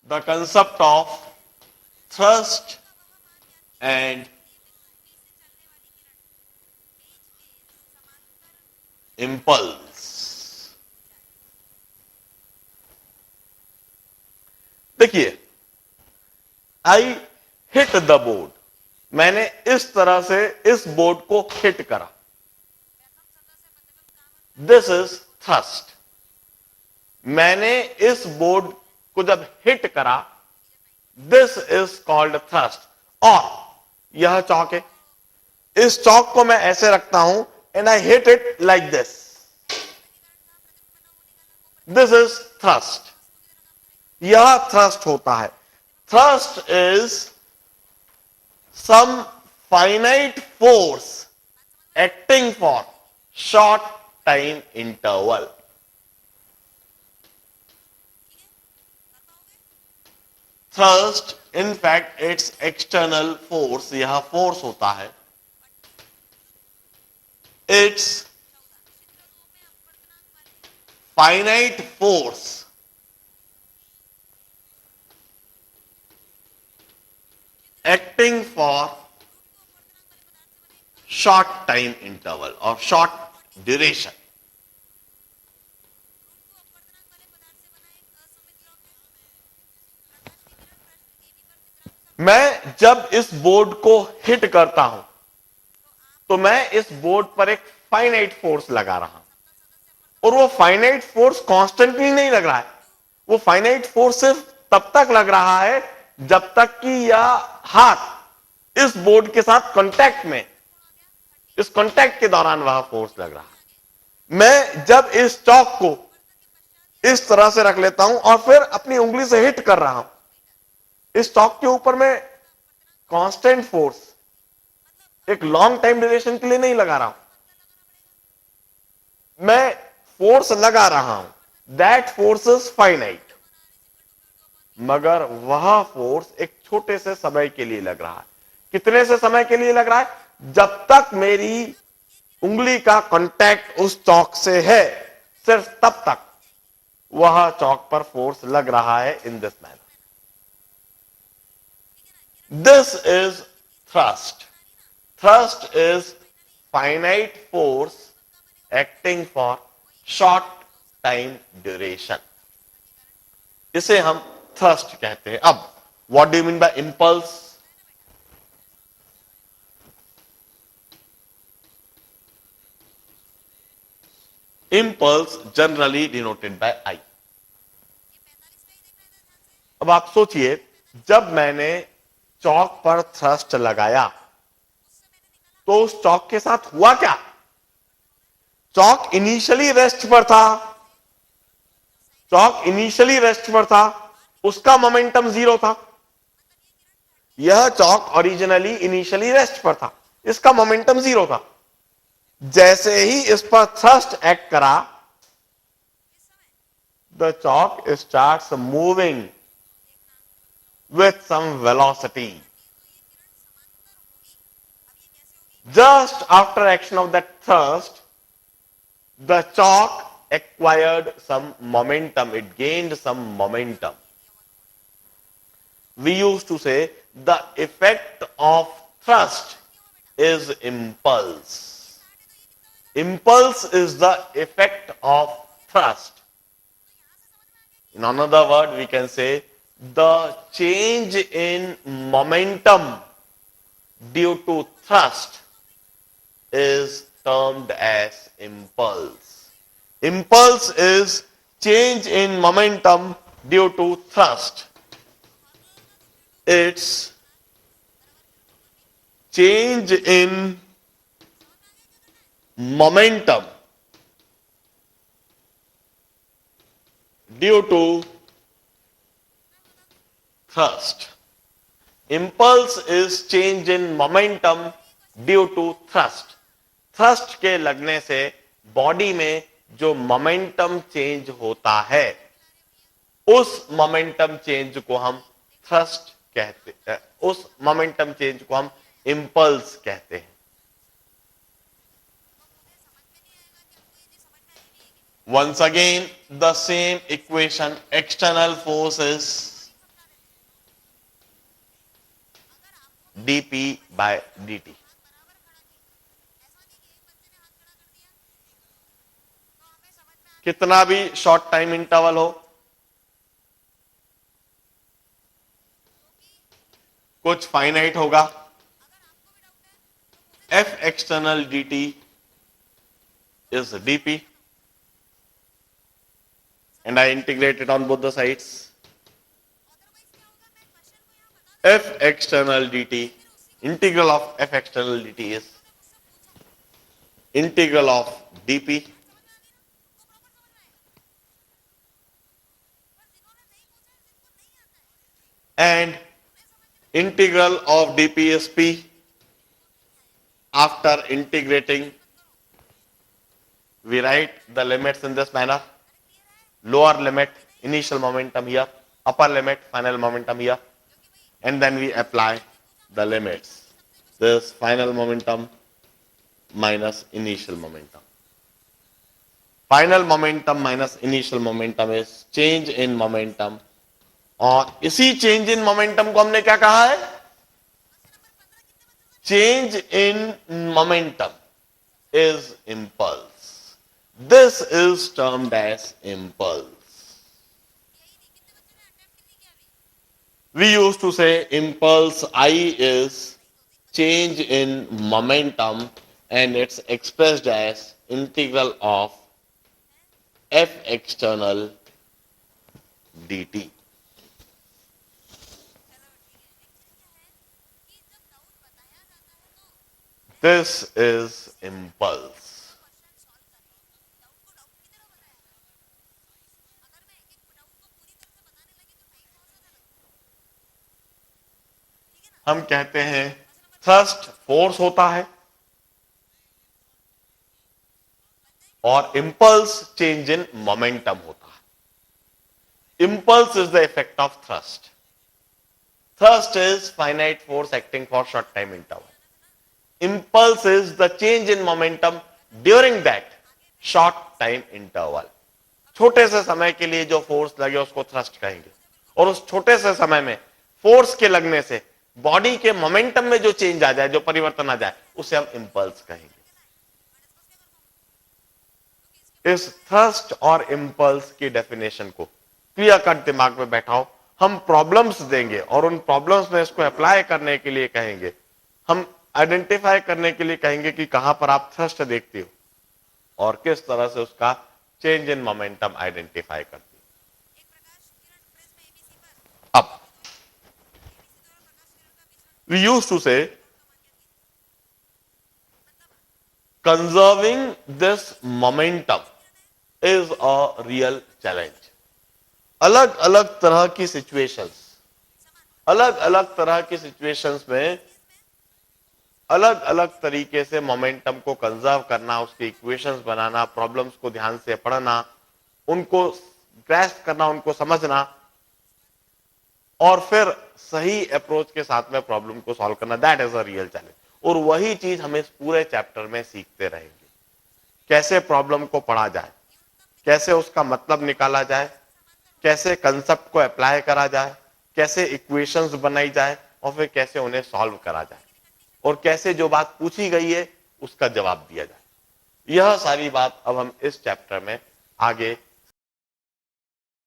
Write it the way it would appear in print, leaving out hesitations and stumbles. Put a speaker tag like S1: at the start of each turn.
S1: the concept of thrust and impulse. देखिए, I hit the board, मैंने इस तरह से इस बोर्ड को हिट करा, दिस इज थ्रस्ट। मैंने इस बोर्ड को जब हिट करा, दिस इज कॉल्ड थ्रस्ट। और यह चौक है, इस चौक को मैं ऐसे रखता हूं and I hit it like this is thrust. यह थ्रस्ट होता है। Thrust is some finite force acting for short time interval. Thrust in fact it's external force, यह फोर्स होता है। It's finite force acting for short time interval और short duration. मैं जब इस बोर्ड को हिट करता हूं तो मैं इस बोर्ड पर एक फाइनाइट फोर्स लगा रहा हूं, और वो फाइनाइट फोर्स कॉन्स्टेंटली नहीं लग रहा है। वो फाइनाइट फोर्स सिर्फ तब तक लग रहा है जब तक कि यह हाथ इस बोर्ड के साथ कांटेक्ट में, इस कांटेक्ट के दौरान वह फोर्स लग रहा है। मैं जब इस चौक को इस तरह से रख लेता हूं और फिर अपनी उंगली से हिट कर रहा हूं, इस चौक के ऊपर मैं कांस्टेंट फोर्स एक लॉन्ग टाइम ड्यूरेशन के लिए नहीं लगा रहा हूं, मैं फोर्स लगा रहा हूं, दैट फोर्स इज फाइनाइट, मगर वह फोर्स एक छोटे से समय के लिए लग रहा है। कितने से समय के लिए लग रहा है? जब तक मेरी उंगली का कांटेक्ट उस चौक से है, सिर्फ तब तक वह चौक पर फोर्स लग रहा है। In this manner, this is thrust. Thrust is finite force acting for short time duration, इसे हम थ्रस्ट कहते हैं। अब what do you mean by impulse? Impulse generally denoted by I. अब आप सोचिए, जब मैंने चौक पर थ्रस्ट लगाया तो उस चौक के साथ हुआ क्या? चौक इनिशियली रेस्ट पर था, चौक इनिशियली रेस्ट पर था, उसका मोमेंटम जीरो था। यह चौक ओरिजिनली इनिशियली रेस्ट पर था, इसका मोमेंटम जीरो था। जैसे ही इस पर थ्रस्ट एक्ट करा, the Chowk starts moving with some velocity. Just after action of that thrust, the chalk acquired some momentum, it gained some momentum. We used to say the effect of thrust is impulse. Impulse is the effect of thrust. In another word, we can say the change in momentum due to thrust is termed as impulse. Impulse is change in momentum due to thrust. It's change in momentum due to thrust. Impulse is change in momentum due to thrust. Thrust के लगने से body में जो momentum change होता है, उस momentum change को हम थ्रस्ट कहते हैं, उस मोमेंटम चेंज को हम इंपल्स कहते हैं। Once again, the same equation, external forces dp by dt। कितना भी शॉर्ट टाइम इंटरवल हो, कुछ फाइनाइट होगा, f external dt is dp and I integrate it on both the sides। f external dt, integral of f external dt is integral of dp and integral of dp is p। After integrating, we write the limits in this manner: lower limit, initial momentum here, upper limit, final momentum here, and then we apply the limits. This final momentum minus initial momentum. Final momentum minus initial momentum is change in momentum, और इसी change in momentum को हमने क्या कहा है? Change in momentum is impulse. This is termed as impulse. We used to say impulse I is change in momentum and it's expressed as integral of f external dt. This is impulse. हम कहते हैं thrust force होता है और impulse change in momentum होता है। Impulse is the effect of thrust. Thrust is finite force acting for short time interval. Impulse is the change in momentum during that short time interval। छोटे से समय के लिए जो फोर्स लगे उसको थ्रस्ट कहेंगे, और उस छोटे से समय में फोर्स के लगने से बॉडी के मोमेंटम में जो चेंज आ जाए, जो परिवर्तन आ जाए, उसे हम इंपल्स कहेंगे। इस थ्रस्ट और इंपल्स की डेफिनेशन को क्लियर कट दिमाग में बैठाओ। हम प्रॉब्लम्स देंगे और उन प्रॉब्लम्स में इसको अप्लाई करने के लिए कहेंगे। हम आइडेंटिफाई करने के लिए कहेंगे कि कहां पर आप थ्रस्ट देखते हो और किस तरह से उसका चेंज इन मोमेंटम आइडेंटिफाई करते हो। अब वी यूज्ड टू से conserving this momentum is a real challenge. अलग अलग तरह की सिचुएशंस में अलग अलग तरीके से मोमेंटम को कंजर्व करना, उसके इक्वेशंस बनाना, प्रॉब्लम्स को ध्यान से पढ़ना, उनको ग्रैस्प करना, उनको समझना और फिर सही अप्रोच के साथ में प्रॉब्लम को सॉल्व करना, that is a real challenge. और वही चीज हम इस पूरे चैप्टर में सीखते रहेंगे। कैसे प्रॉब्लम को पढ़ा जाए, कैसे उसका मतलब निकाला जाए, कैसे कंसेप्ट को अप्लाई करा जाए, कैसे इक्वेशंस बनाई जाए और फिर कैसे उन्हें सॉल्व करा जाए, और कैसे जो बात पूछी गई है उसका जवाब दिया जाए। यह सारी बात अब हम इस चैप्टर में आगे